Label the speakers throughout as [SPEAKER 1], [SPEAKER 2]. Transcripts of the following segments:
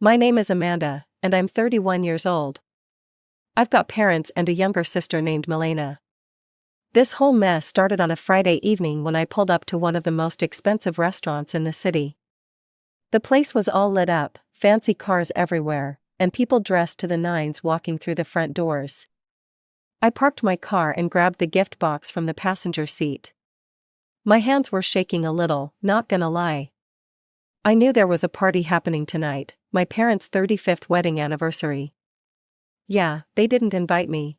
[SPEAKER 1] My name is Amanda, and I'm 31 years old. I've got parents and a younger sister named Milena. This whole mess started on a Friday evening when I pulled up to one of the most expensive restaurants in the city. The place was all lit up, fancy cars everywhere, and people dressed to the nines walking through the front doors. I parked my car and grabbed the gift box from the passenger seat. My hands were shaking a little, not gonna lie. I knew there was a party happening tonight, my parents' 35th wedding anniversary. Yeah, they didn't invite me.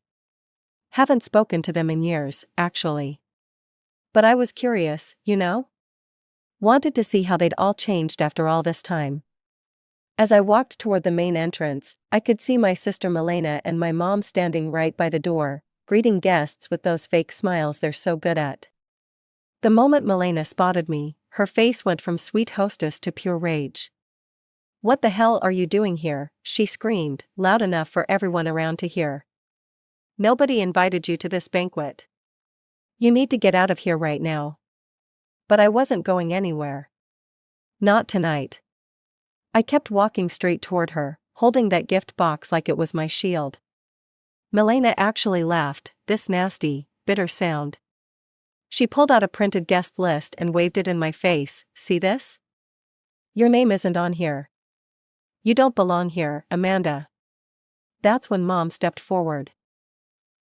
[SPEAKER 1] Haven't spoken to them in years, actually. But I was curious, you know? Wanted to see how they'd all changed after all this time. As I walked toward the main entrance, I could see my sister Milena and my mom standing right by the door, greeting guests with those fake smiles they're so good at. The moment Milena spotted me, her face went from sweet hostess to pure rage. "What the hell are you doing here?" she screamed, loud enough for everyone around to hear. "Nobody invited you to this banquet. You need to get out of here right now." But I wasn't going anywhere. Not tonight. I kept walking straight toward her, holding that gift box like it was my shield. Milena actually laughed, this nasty, bitter sound. She pulled out a printed guest list and waved it in my face. "See this? Your name isn't on here. You don't belong here, Amanda." That's when Mom stepped forward.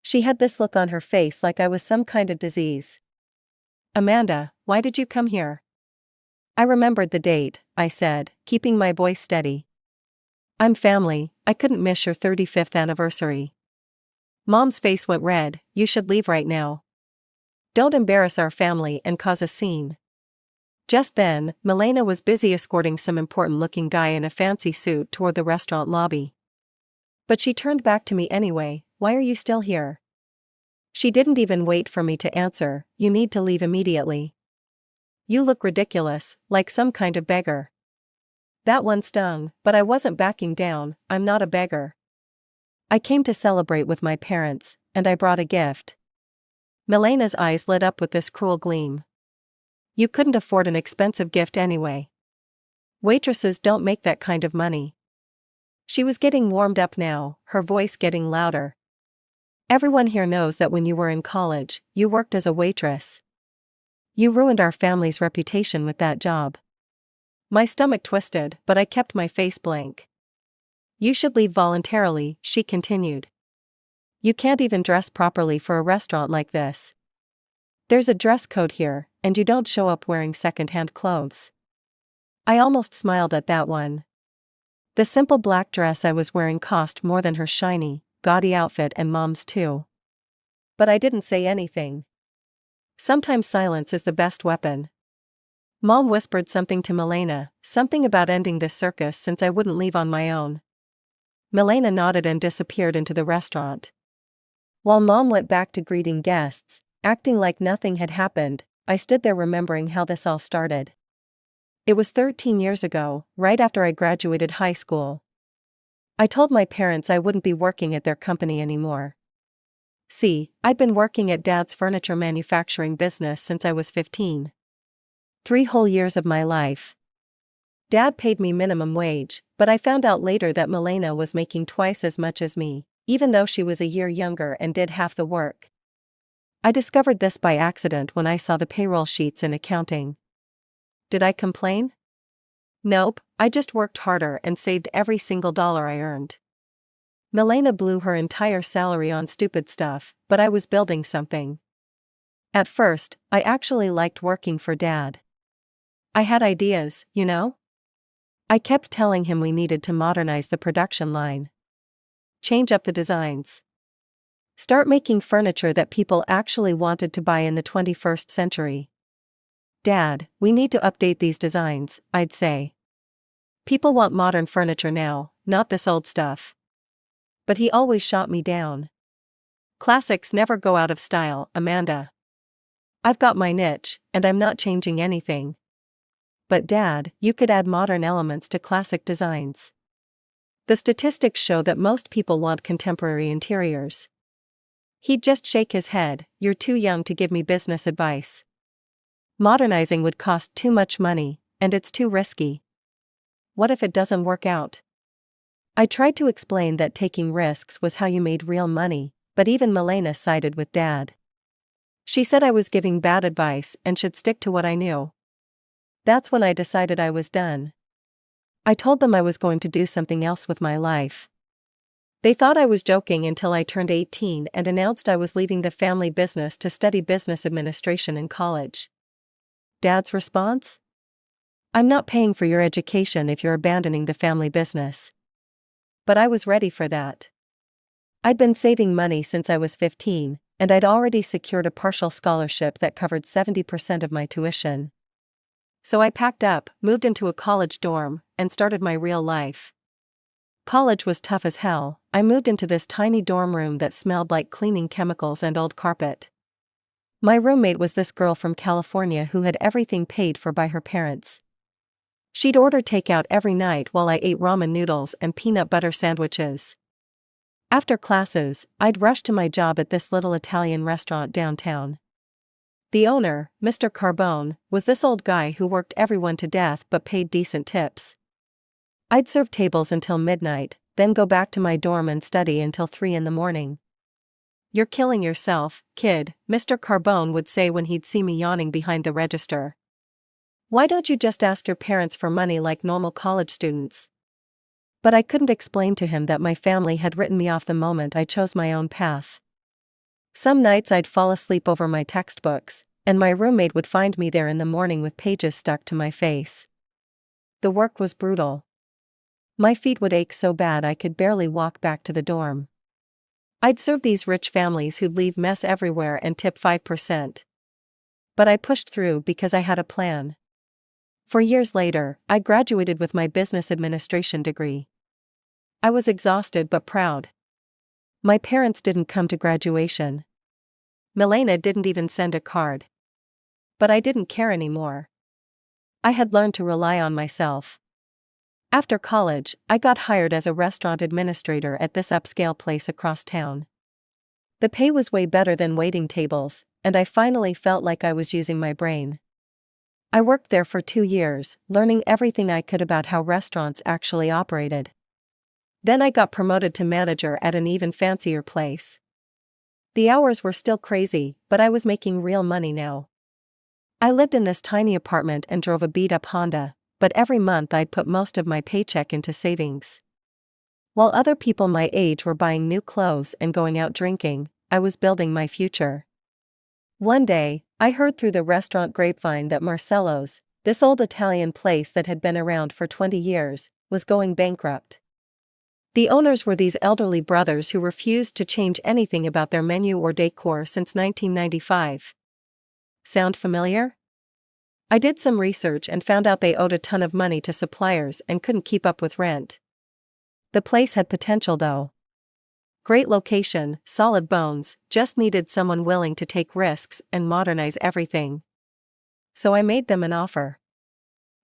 [SPEAKER 1] She had this look on her face like I was some kind of disease. "Amanda, why did you come here?" "I remembered the date," I said, keeping my voice steady. "I'm family, I couldn't miss your 35th anniversary." Mom's face went red. "You should leave right now. Don't embarrass our family and cause a scene." Just then, Milena was busy escorting some important-looking guy in a fancy suit toward the restaurant lobby. But she turned back to me anyway. "Why are you still here?" She didn't even wait for me to answer. "You need to leave immediately. You look ridiculous, like some kind of beggar." That one stung, but I wasn't backing down. I'm not a beggar. I came to celebrate with my parents, and I brought a gift. Milena's eyes lit up with this cruel gleam. "You couldn't afford an expensive gift anyway. Waitresses don't make that kind of money." She was getting warmed up now, her voice getting louder. "Everyone here knows that when you were in college, you worked as a waitress. You ruined our family's reputation with that job." My stomach twisted, but I kept my face blank. "You should leave voluntarily," she continued. "You can't even dress properly for a restaurant like this. There's a dress code here, and you don't show up wearing second-hand clothes." I almost smiled at that one. The simple black dress I was wearing cost more than her shiny, gaudy outfit and Mom's too. But I didn't say anything. Sometimes silence is the best weapon. Mom whispered something to Milena, something about ending this circus since I wouldn't leave on my own. Milena nodded and disappeared into the restaurant. While Mom went back to greeting guests, acting like nothing had happened, I stood there remembering how this all started. It was 13 years ago, right after I graduated high school. I told my parents I wouldn't be working at their company anymore. See, I'd been working at Dad's furniture manufacturing business since I was 15. 3 whole years of my life. Dad paid me minimum wage, but I found out later that Milena was making twice as much as me, even though she was a year younger and did half the work. I discovered this by accident when I saw the payroll sheets in accounting. Did I complain? Nope, I just worked harder and saved every single dollar I earned. Milena blew her entire salary on stupid stuff, but I was building something. At first, I actually liked working for Dad. I had ideas, you know? I kept telling him we needed to modernize the production line. Change up the designs. Start making furniture that people actually wanted to buy in the 21st century. "Dad, we need to update these designs," I'd say. "People want modern furniture now, not this old stuff." But he always shot me down. "Classics never go out of style, Amanda. I've got my niche, and I'm not changing anything." "But Dad, you could add modern elements to classic designs. The statistics show that most people want contemporary interiors." He'd just shake his head. "You're too young to give me business advice. Modernizing would cost too much money, and it's too risky. What if it doesn't work out?" I tried to explain that taking risks was how you made real money, but even Milena sided with Dad. She said I was giving bad advice and should stick to what I knew. That's when I decided I was done. I told them I was going to do something else with my life. They thought I was joking until I turned 18 and announced I was leaving the family business to study business administration in college. Dad's response? I'm not paying for your education if you're abandoning the family business. But I was ready for that. I'd been saving money since I was 15, and I'd already secured a partial scholarship that covered 70% of my tuition. So I packed up, moved into a college dorm, and started my real life. College was tough as hell. I moved into this tiny dorm room that smelled like cleaning chemicals and old carpet. My roommate was this girl from California who had everything paid for by her parents. She'd order takeout every night while I ate ramen noodles and peanut butter sandwiches. After classes, I'd rush to my job at this little Italian restaurant downtown. The owner, Mr. Carbone, was this old guy who worked everyone to death but paid decent tips. I'd serve tables until midnight, then go back to my dorm and study until 3 in the morning. You're killing yourself, kid, Mr. Carbone would say when he'd see me yawning behind the register. Why don't you just ask your parents for money like normal college students? But I couldn't explain to him that my family had written me off the moment I chose my own path. Some nights I'd fall asleep over my textbooks, and my roommate would find me there in the morning with pages stuck to my face. The work was brutal. My feet would ache so bad I could barely walk back to the dorm. I'd serve these rich families who'd leave mess everywhere and tip 5%. But I pushed through because I had a plan. 4 years later, I graduated with my business administration degree. I was exhausted but proud. My parents didn't come to graduation. Milena didn't even send a card. But I didn't care anymore. I had learned to rely on myself. After college, I got hired as a restaurant administrator at this upscale place across town. The pay was way better than waiting tables, and I finally felt like I was using my brain. I worked there for 2 years, learning everything I could about how restaurants actually operated. Then I got promoted to manager at an even fancier place. The hours were still crazy, but I was making real money now. I lived in this tiny apartment and drove a beat-up Honda, but every month I'd put most of my paycheck into savings. While other people my age were buying new clothes and going out drinking, I was building my future. One day, I heard through the restaurant grapevine that Marcello's, this old Italian place that had been around for 20 years, was going bankrupt. The owners were these elderly brothers who refused to change anything about their menu or decor since 1995. Sound familiar? I did some research and found out they owed a ton of money to suppliers and couldn't keep up with rent. The place had potential though. Great location, solid bones, just needed someone willing to take risks and modernize everything. So I made them an offer.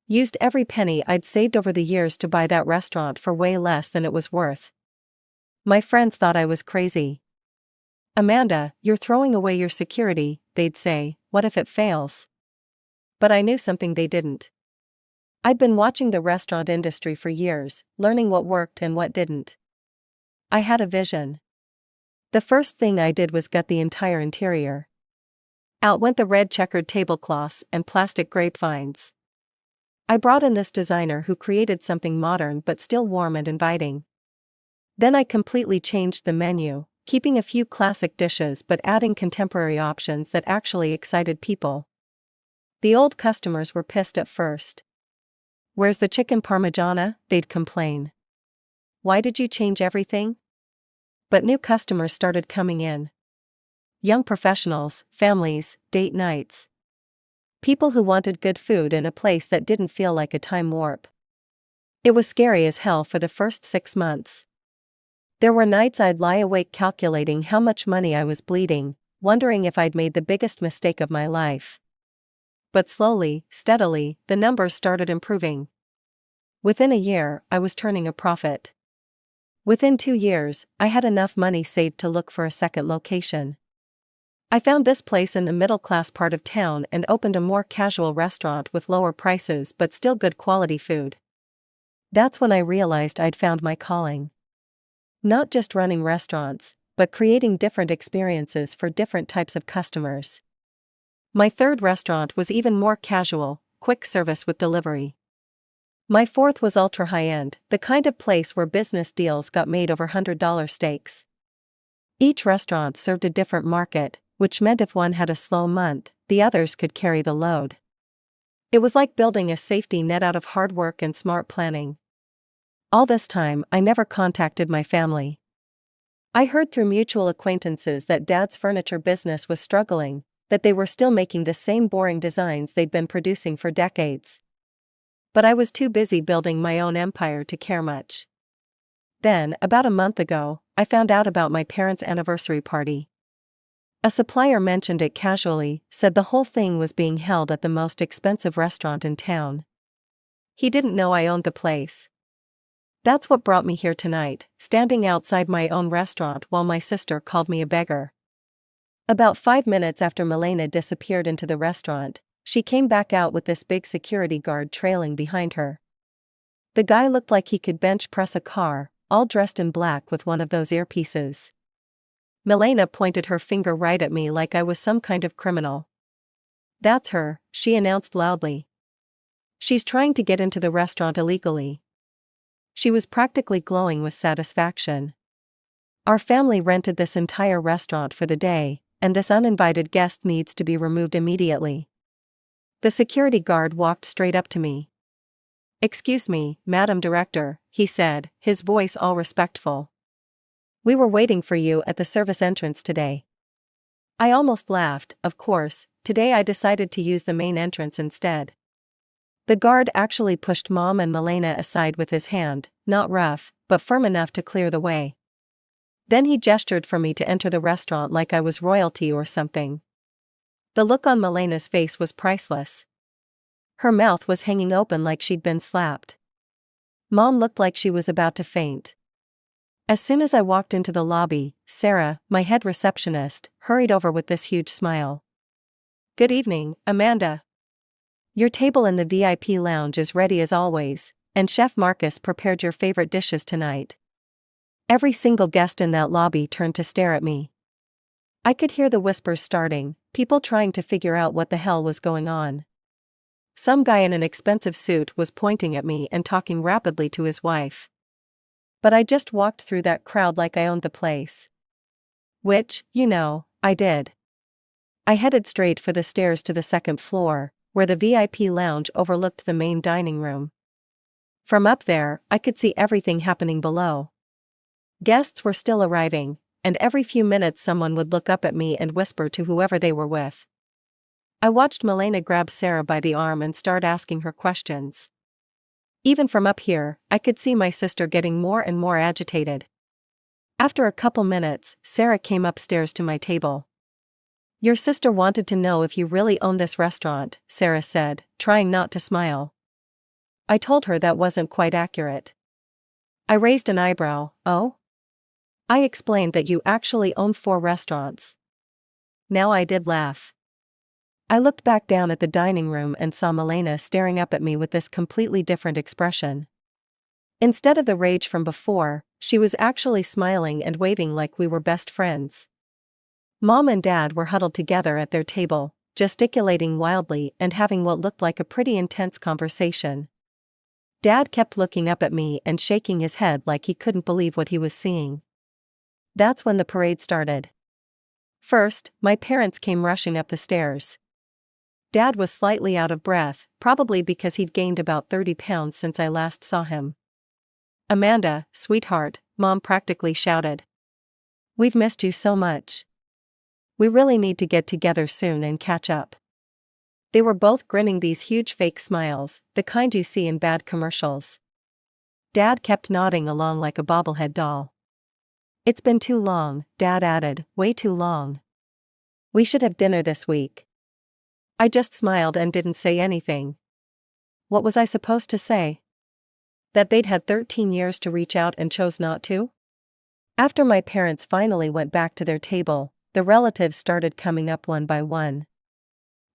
[SPEAKER 1] Used every penny I'd saved over the years to buy that restaurant for way less than it was worth. My friends thought I was crazy. Amanda, you're throwing away your security, they'd say, what if it fails? But I knew something they didn't. I'd been watching the restaurant industry for years, learning what worked and what didn't. I had a vision. The first thing I did was gut the entire interior. Out went the red checkered tablecloths and plastic grapevines. I brought in this designer who created something modern but still warm and inviting. Then I completely changed the menu, keeping a few classic dishes but adding contemporary options that actually excited people. The old customers were pissed at first. "Where's the chicken parmigiana?" they'd complain. "Why did you change everything?" But new customers started coming in. Young professionals, families, date nights. People who wanted good food in a place that didn't feel like a time warp. It was scary as hell for the first 6 months. There were nights I'd lie awake calculating how much money I was bleeding, wondering if I'd made the biggest mistake of my life. But slowly, steadily, the numbers started improving. Within a year, I was turning a profit. Within 2 years, I had enough money saved to look for a second location. I found this place in the middle-class part of town and opened a more casual restaurant with lower prices but still good quality food. That's when I realized I'd found my calling. Not just running restaurants, but creating different experiences for different types of customers. My third restaurant was even more casual, quick service with delivery. My fourth was ultra high-end, the kind of place where business deals got made over $100 steaks. Each restaurant served a different market, which meant if one had a slow month, the others could carry the load. It was like building a safety net out of hard work and smart planning. All this time, I never contacted my family. I heard through mutual acquaintances that Dad's furniture business was struggling, that they were still making the same boring designs they'd been producing for decades. But I was too busy building my own empire to care much. Then, about a month ago, I found out about my parents' anniversary party. A supplier mentioned it casually, said the whole thing was being held at the most expensive restaurant in town. He didn't know I owned the place. That's what brought me here tonight, standing outside my own restaurant while my sister called me a beggar. About 5 minutes after Milena disappeared into the restaurant, she came back out with this big security guard trailing behind her. The guy looked like he could bench press a car, all dressed in black with one of those earpieces. Milena pointed her finger right at me like I was some kind of criminal. "That's her," she announced loudly. "She's trying to get into the restaurant illegally." She was practically glowing with satisfaction. "Our family rented this entire restaurant for the day, and this uninvited guest needs to be removed immediately." The security guard walked straight up to me. "Excuse me, Madam Director," he said, his voice all respectful. "We were waiting for you at the service entrance today." I almost laughed. Of course, today I decided to use the main entrance instead. The guard actually pushed Mom and Milena aside with his hand, not rough, but firm enough to clear the way. Then he gestured for me to enter the restaurant like I was royalty or something. The look on Milena's face was priceless. Her mouth was hanging open like she'd been slapped. Mom looked like she was about to faint. As soon as I walked into the lobby, Sarah, my head receptionist, hurried over with this huge smile. "Good evening, Amanda. Your table in the VIP lounge is ready as always, and Chef Marcus prepared your favorite dishes tonight." Every single guest in that lobby turned to stare at me. I could hear the whispers starting, people trying to figure out what the hell was going on. Some guy in an expensive suit was pointing at me and talking rapidly to his wife. But I just walked through that crowd like I owned the place. Which, I did. I headed straight for the stairs to the second floor, where the VIP lounge overlooked the main dining room. From up there, I could see everything happening below. Guests were still arriving, and every few minutes someone would look up at me and whisper to whoever they were with. I watched Milena grab Sarah by the arm and start asking her questions. Even from up here, I could see my sister getting more and more agitated. After a couple minutes, Sarah came upstairs to my table. "Your sister wanted to know if you really own this restaurant," Sarah said, trying not to smile. I told her that wasn't quite accurate. I raised an eyebrow. "Oh?" "I explained that you actually own 4 restaurants." Now I did laugh. I looked back down at the dining room and saw Milena staring up at me with this completely different expression. Instead of the rage from before, she was actually smiling and waving like we were best friends. Mom and Dad were huddled together at their table, gesticulating wildly and having what looked like a pretty intense conversation. Dad kept looking up at me and shaking his head like he couldn't believe what he was seeing. That's when the parade started. First, my parents came rushing up the stairs. Dad was slightly out of breath, probably because he'd gained about 30 pounds since I last saw him. "Amanda, sweetheart," Mom practically shouted. "We've missed you so much. We really need to get together soon and catch up." They were both grinning these huge fake smiles, the kind you see in bad commercials. Dad kept nodding along like a bobblehead doll. "It's been too long," Dad added, "way too long. We should have dinner this week." I just smiled and didn't say anything. What was I supposed to say? That they'd had 13 years to reach out and chose not to? After my parents finally went back to their table, the relatives started coming up one by one.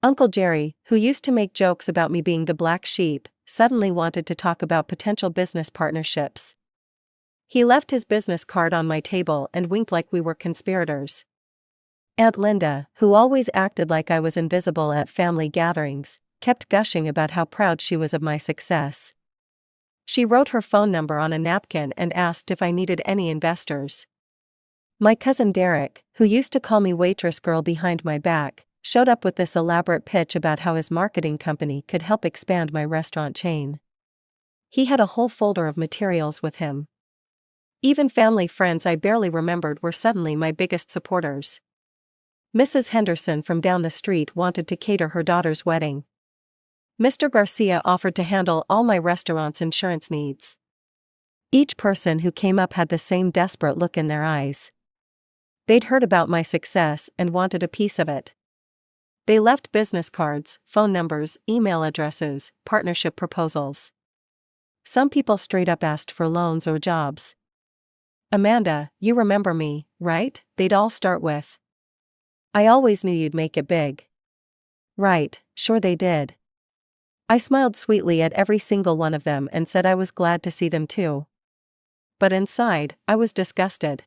[SPEAKER 1] Uncle Jerry, who used to make jokes about me being the black sheep, suddenly wanted to talk about potential business partnerships. He left his business card on my table and winked like we were conspirators. Aunt Linda, who always acted like I was invisible at family gatherings, kept gushing about how proud she was of my success. She wrote her phone number on a napkin and asked if I needed any investors. My cousin Derek, who used to call me waitress girl behind my back, showed up with this elaborate pitch about how his marketing company could help expand my restaurant chain. He had a whole folder of materials with him. Even family friends I barely remembered were suddenly my biggest supporters. Mrs. Henderson from down the street wanted to cater her daughter's wedding. Mr. Garcia offered to handle all my restaurant's insurance needs. Each person who came up had the same desperate look in their eyes. They'd heard about my success and wanted a piece of it. They left business cards, phone numbers, email addresses, partnership proposals. Some people straight up asked for loans or jobs. "Amanda, you remember me, right?" they'd all start with. "I always knew you'd make it big." Right, sure they did. I smiled sweetly at every single one of them and said I was glad to see them too. But inside, I was disgusted.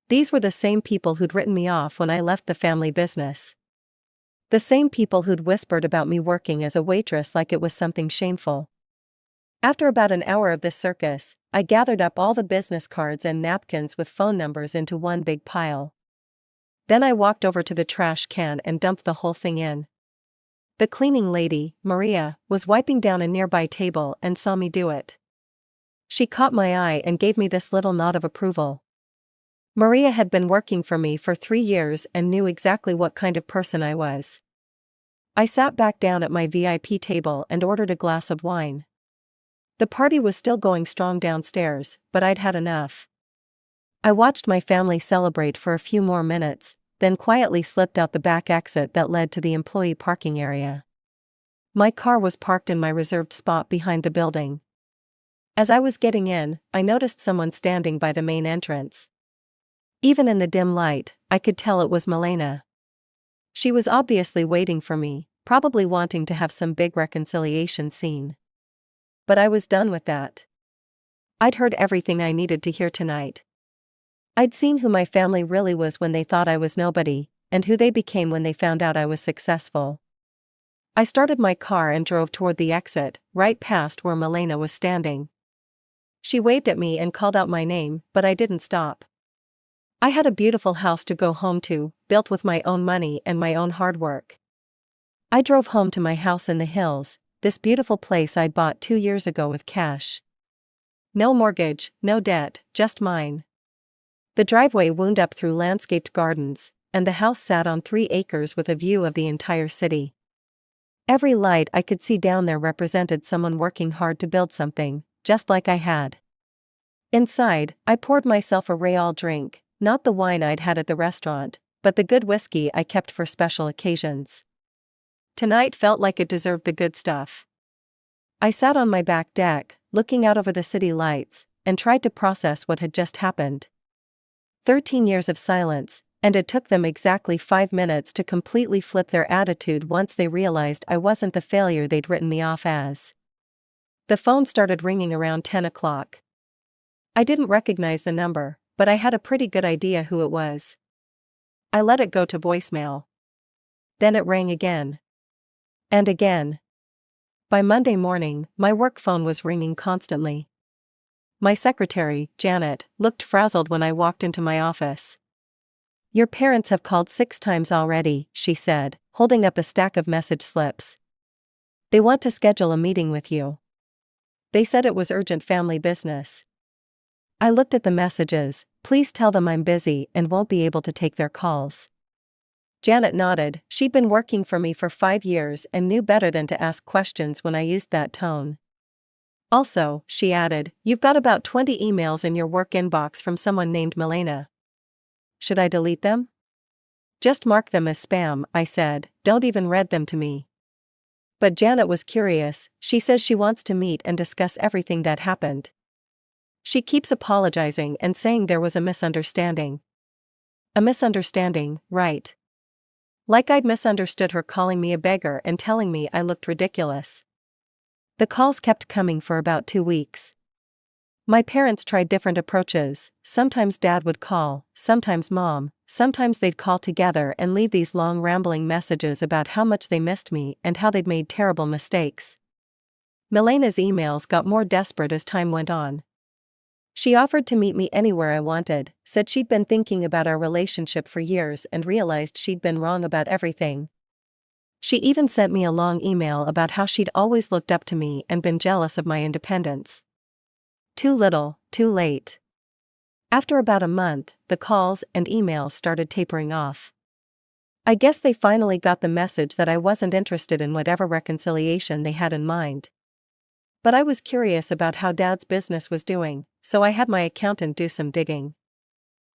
[SPEAKER 1] These were the same people who'd written me off when I left the family business. The same people who'd whispered about me working as a waitress like it was something shameful. After about an hour of this circus, I gathered up all the business cards and napkins with phone numbers into one big pile. Then I walked over to the trash can and dumped the whole thing in. The cleaning lady, Maria, was wiping down a nearby table and saw me do it. She caught my eye and gave me this little nod of approval. Maria had been working for me for 3 years and knew exactly what kind of person I was. I sat back down at my VIP table and ordered a glass of wine. The party was still going strong downstairs, but I'd had enough. I watched my family celebrate for a few more minutes, then quietly slipped out the back exit that led to the employee parking area. My car was parked in my reserved spot behind the building. As I was getting in, I noticed someone standing by the main entrance. Even in the dim light, I could tell it was Milena. She was obviously waiting for me, probably wanting to have some big reconciliation scene. But I was done with that. I'd heard everything I needed to hear tonight. I'd seen who my family really was when they thought I was nobody, and who they became when they found out I was successful. I started my car and drove toward the exit, right past where Milena was standing. She waved at me and called out my name, but I didn't stop. I had a beautiful house to go home to, built with my own money and my own hard work. I drove home to my house in the hills, this beautiful place I'd bought 2 years ago with cash. No mortgage, no debt, just mine. The driveway wound up through landscaped gardens, and the house sat on 3 acres with a view of the entire city. Every light I could see down there represented someone working hard to build something, just like I had. Inside, I poured myself a Real drink, not the wine I'd had at the restaurant, but the good whiskey I kept for special occasions. Tonight felt like it deserved the good stuff. I sat on my back deck, looking out over the city lights, and tried to process what had just happened. 13 years of silence, and it took them exactly 5 minutes to completely flip their attitude once they realized I wasn't the failure they'd written me off as. The phone started ringing around 10 o'clock. I didn't recognize the number, but I had a pretty good idea who it was. I let it go to voicemail. Then it rang again. And again. By Monday morning, my work phone was ringing constantly. My secretary, Janet, looked frazzled when I walked into my office. "Your parents have called 6 times already," she said, holding up a stack of message slips. "They want to schedule a meeting with you. They said it was urgent family business." I looked at the messages. "Please tell them I'm busy and won't be able to take their calls." Janet nodded. She'd been working for me for 5 years and knew better than to ask questions when I used that tone. "Also," she added, "you've got about 20 emails in your work inbox from someone named Milena. Should I delete them?" "Just mark them as spam," I said. "Don't even read them to me." But Janet was curious. She says she wants to meet and discuss everything that happened. She keeps apologizing and saying there was a misunderstanding. A misunderstanding, right? Like I'd misunderstood her, calling me a beggar and telling me I looked ridiculous. The calls kept coming for about 2 weeks. My parents tried different approaches. Sometimes Dad would call, sometimes Mom, sometimes they'd call together and leave these long rambling messages about how much they missed me and how they'd made terrible mistakes. Milena's emails got more desperate as time went on. She offered to meet me anywhere I wanted, said she'd been thinking about our relationship for years and realized she'd been wrong about everything. She even sent me a long email about how she'd always looked up to me and been jealous of my independence. Too little, too late. After about a month, the calls and emails started tapering off. I guess they finally got the message that I wasn't interested in whatever reconciliation they had in mind. But I was curious about how Dad's business was doing, so I had my accountant do some digging.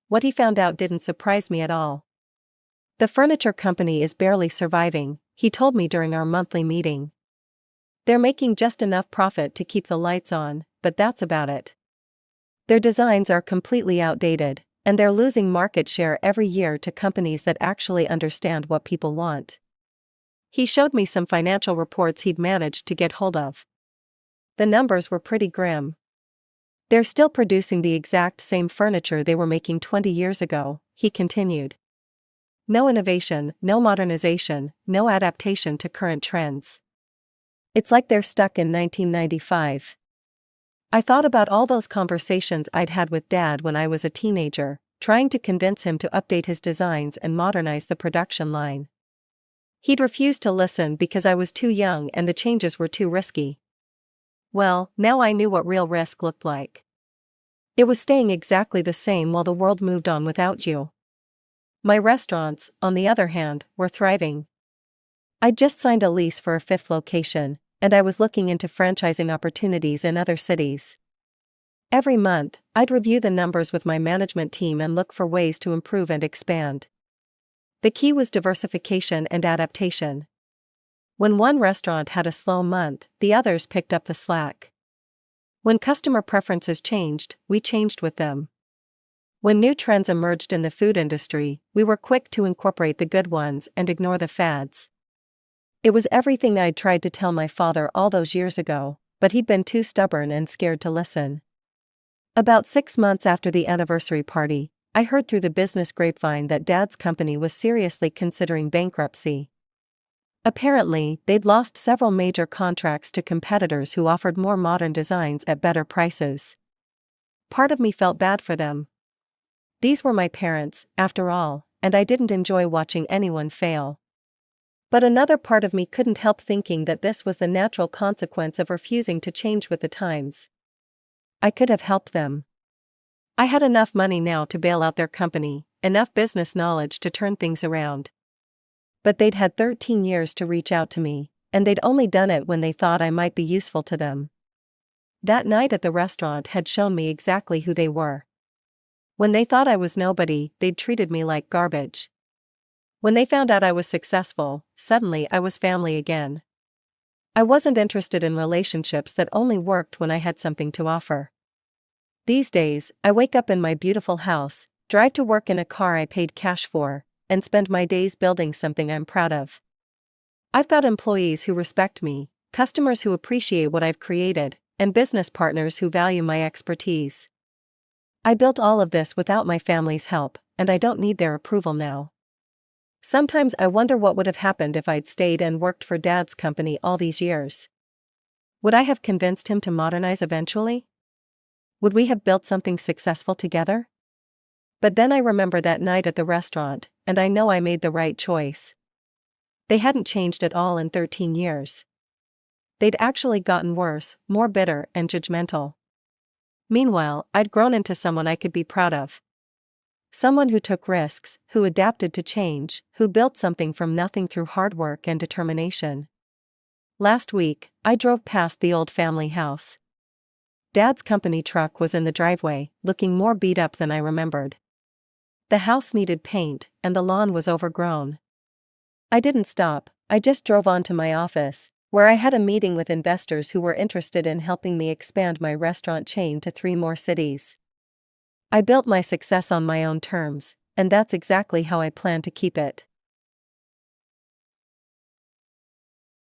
[SPEAKER 1] What he found out didn't surprise me at all. The furniture company is barely surviving, he told me during our monthly meeting. They're making just enough profit to keep the lights on, but that's about it. Their designs are completely outdated, and they're losing market share every year to companies that actually understand what people want. He showed me some financial reports he'd managed to get hold of. The numbers were pretty grim. They're still producing the exact same furniture they were making 20 years ago, he continued. No innovation, no modernization, no adaptation to current trends. It's like they're stuck in 1995. I thought about all those conversations I'd had with Dad when I was a teenager, trying to convince him to update his designs and modernize the production line. He'd refused to listen because I was too young and the changes were too risky. Well, now I knew what real risk looked like. It was staying exactly the same while the world moved on without you. My restaurants, on the other hand, were thriving. I'd just signed a lease for a 5th location, and I was looking into franchising opportunities in other cities. Every month, I'd review the numbers with my management team and look for ways to improve and expand. The key was diversification and adaptation. When one restaurant had a slow month, the others picked up the slack. When customer preferences changed, we changed with them. When new trends emerged in the food industry, we were quick to incorporate the good ones and ignore the fads. It was everything I'd tried to tell my father all those years ago, but he'd been too stubborn and scared to listen. About 6 months after the anniversary party, I heard through the business grapevine that Dad's company was seriously considering bankruptcy. Apparently, they'd lost several major contracts to competitors who offered more modern designs at better prices. Part of me felt bad for them. These were my parents, after all, and I didn't enjoy watching anyone fail. But another part of me couldn't help thinking that this was the natural consequence of refusing to change with the times. I could have helped them. I had enough money now to bail out their company, enough business knowledge to turn things around. But they'd had 13 years to reach out to me, and they'd only done it when they thought I might be useful to them. That night at the restaurant had shown me exactly who they were. When they thought I was nobody, they'd treated me like garbage. When they found out I was successful, suddenly I was family again. I wasn't interested in relationships that only worked when I had something to offer. These days, I wake up in my beautiful house, drive to work in a car I paid cash for, and spend my days building something I'm proud of. I've got employees who respect me, customers who appreciate what I've created, and business partners who value my expertise. I built all of this without my family's help, and I don't need their approval now. Sometimes I wonder what would have happened if I'd stayed and worked for Dad's company all these years. Would I have convinced him to modernize eventually? Would we have built something successful together? But then I remember that night at the restaurant, and I know I made the right choice. They hadn't changed at all in 13 years. They'd actually gotten worse, more bitter and judgmental. Meanwhile, I'd grown into someone I could be proud of. Someone who took risks, who adapted to change, who built something from nothing through hard work and determination. Last week, I drove past the old family house. Dad's company truck was in the driveway, looking more beat up than I remembered. The house needed paint, and the lawn was overgrown. I didn't stop, I just drove on to my office, where I had a meeting with investors who were interested in helping me expand my restaurant chain to 3 more cities. I built my success on my own terms, and that's exactly how I plan to keep it.